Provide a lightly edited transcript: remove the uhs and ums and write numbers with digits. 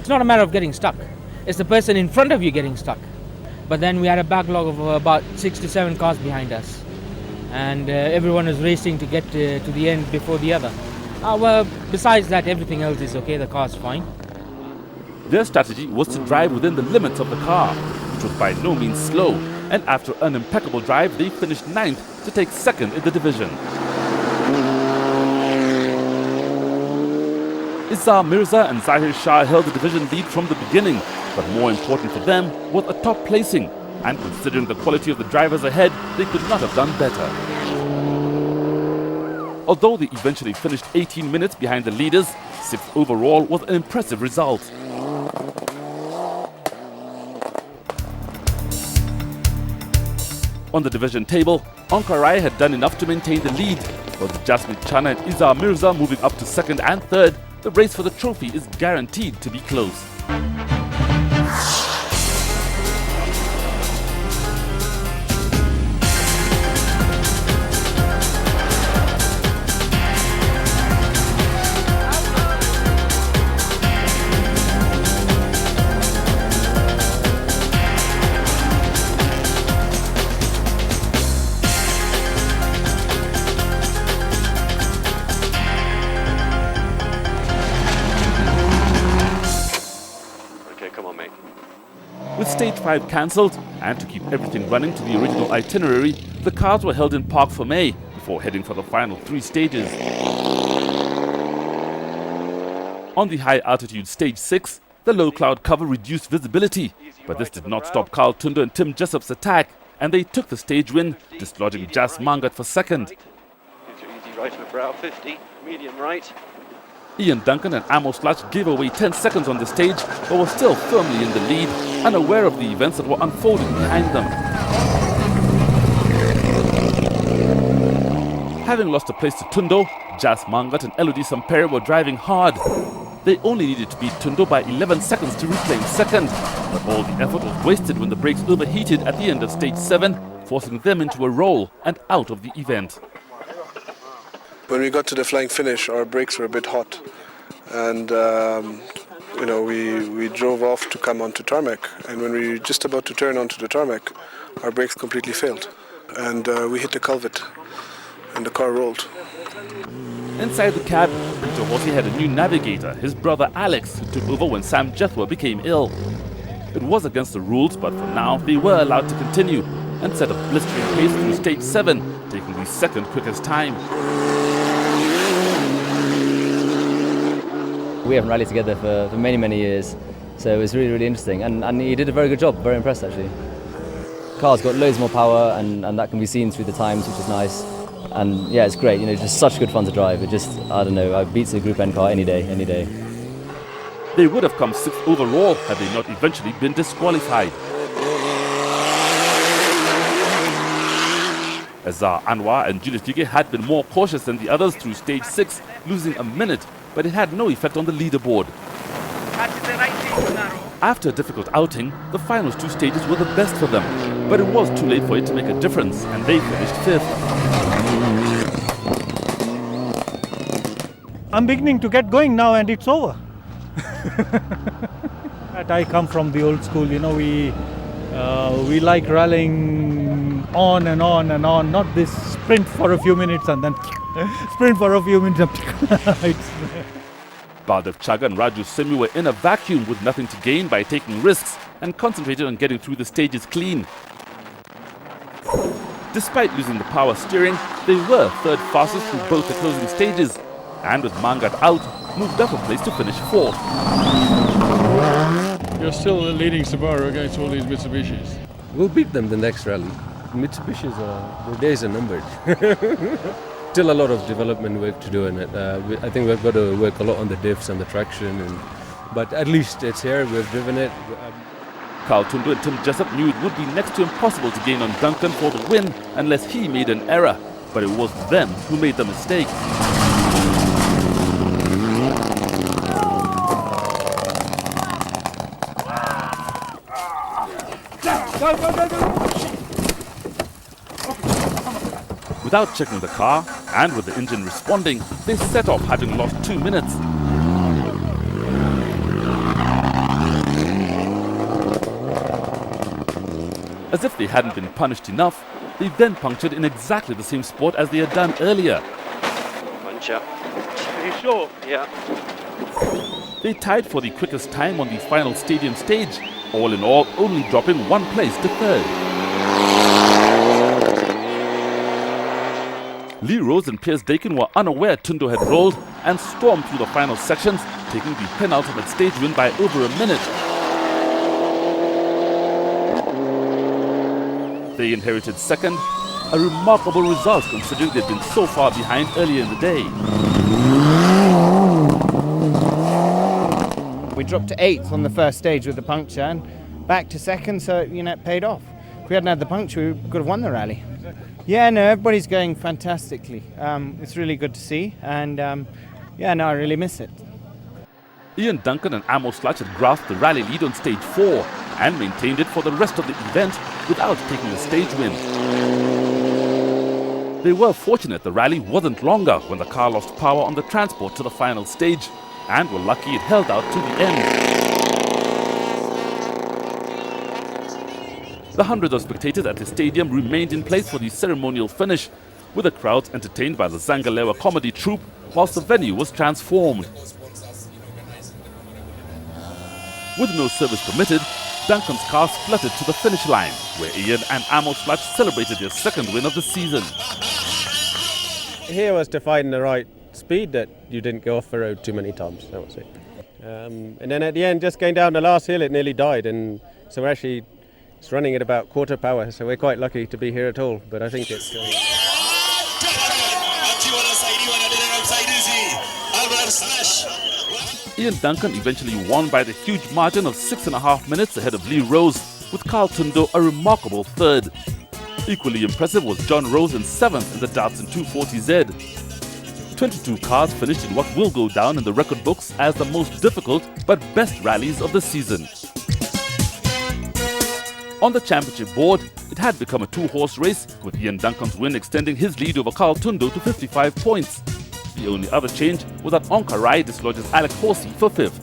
It's not a matter of getting stuck. It's the person in front of you getting stuck. But then we had a backlog of about 6 to 7 cars behind us. And everyone was racing to get to the end before the other. Well, besides that, everything else is okay. The car's fine. Their strategy was to drive within the limits of the car, which was by no means slow. And after an impeccable drive, they finished 9th to take 2nd in the division. Izzar Mirza and Zahir Shah held the division lead from the beginning, but more important for them was a top placing, and considering the quality of the drivers ahead, they could not have done better. Although they eventually finished 18 minutes behind the leaders, 6th overall was an impressive result. On the division table, Onkarai had done enough to maintain the lead, but with Jasmine Chana and Izzar Mirza moving up to 2nd and 3rd, the race for the trophy is guaranteed to be close. With Stage 5 cancelled, and to keep everything running to the original itinerary, the cars were held in Park Fermé before heading for the final 3 stages. On the high-altitude Stage 6, the low cloud cover reduced visibility, but this did not stop Carl Tundo and Tim Jessup's attack, and they took the stage win, dislodging Jas Mangat for 2nd. Easy right on the brow, 50, medium right. Ian Duncan and Amos Lutch gave away 10 seconds on the stage, but were still firmly in the lead, unaware of the events that were unfolding behind them. Having lost a place to Tundo, Jas Mangat and Elodie Sampere were driving hard. They only needed to beat Tundo by 11 seconds to reclaim 2nd, but all the effort was wasted when the brakes overheated at the end of Stage 7, forcing them into a roll and out of the event. When we got to the flying finish, our brakes were a bit hot, and we drove off to come onto tarmac. And when we were just about to turn onto the tarmac, our brakes completely failed, and we hit the culvert, and the car rolled. Inside the cab, Peter Horsey had a new navigator, his brother Alex, who took over when Sam Jethwa became ill. It was against the rules, but for now they were allowed to continue and set a blistering pace through Stage 7, taking the 2nd quickest time. We haven't rallied together for many years, so it was really interesting, and he did a very good job. Very impressed actually. Car's got loads more power, and that can be seen through the times, which is nice. And yeah, it's great. Just such good fun to drive. It just, I don't know, I beats a Group N car any day. They would have come 6th overall had they not eventually been disqualified. Azhar Anwar and Julius Gige had been more cautious than the others through Stage 6, losing a minute, but it had no effect on the leaderboard. After a difficult outing, the final 2 stages were the best for them, but it was too late for it to make a difference, and they finished 5th. I'm beginning to get going now, and it's over. I come from the old school, we like rallying on and on and on, not this sprint for a few minutes and then sprint for a few minutes. Baldev Chaga and Raju Semi were in a vacuum with nothing to gain by taking risks and concentrated on getting through the stages clean. Despite losing the power steering, they were 3rd fastest through both the closing stages, and with Mangat out, moved up a place to finish 4th. You're still leading Subaru against all these Mitsubishis. We'll beat them the next rally. Mitsubishis, their days are numbered. Still a lot of development work to do in it. I think we've got to work a lot on the diffs and the traction, but at least it's here, we've driven it. Carl Tundo and Tim Jessup knew it would be next to impossible to gain on Duncan for the win unless he made an error, but it was them who made the mistake. Without checking the car, and with the engine responding, they set off having lost 2 minutes. As if they hadn't been punished enough, they then punctured in exactly the same spot as they had done earlier. Puncher. Are you sure? Yeah. They tied for the quickest time on the final stadium stage, all in all only dropping one place to third. Lee Rose and Piers Dakin were unaware Tundo had rolled and stormed through the final sections, taking the penultimate stage win by over a minute. They inherited second, a remarkable result considering they'd been so far behind earlier in the day. We dropped to 8th on the first stage with the puncture and back to second, so it paid off. If we hadn't had the puncture, we could have won the rally. Yeah, no, everybody's going fantastically. It's really good to see, and I really miss it. Ian Duncan and Amo Slutch had grasped the rally lead on stage 4 and maintained it for the rest of the event without taking a stage win. They were fortunate the rally wasn't longer when the car lost power on the transport to the final stage, and were lucky it held out to the end. The hundreds of spectators at the stadium remained in place for the ceremonial finish, with the crowds entertained by the Zangalewa comedy troupe whilst the venue was transformed. With no service permitted, Duncan's car spluttered to the finish line, where Ian and Amo Slutch celebrated their second win of the season. Here was to find the right speed that you didn't go off the road too many times, that was it. And then at the end, just going down the last hill, it nearly died, and so we're actually it's running at about quarter power, so we're quite lucky to be here at all, but I think it's Ian Duncan eventually won by the huge margin of 6.5 minutes ahead of Lee Rose, with Carl Tundo a remarkable third. Equally impressive was John Rose in 7th in the Datsun 240Z. 22 cars finished in what will go down in the record books as the most difficult but best rallies of the season. On the championship board, it had become a 2-horse race, with Ian Duncan's win extending his lead over Carl Tundo to 55 points. The only other change was that Onka Rai dislodges Alex Horsey for 5th.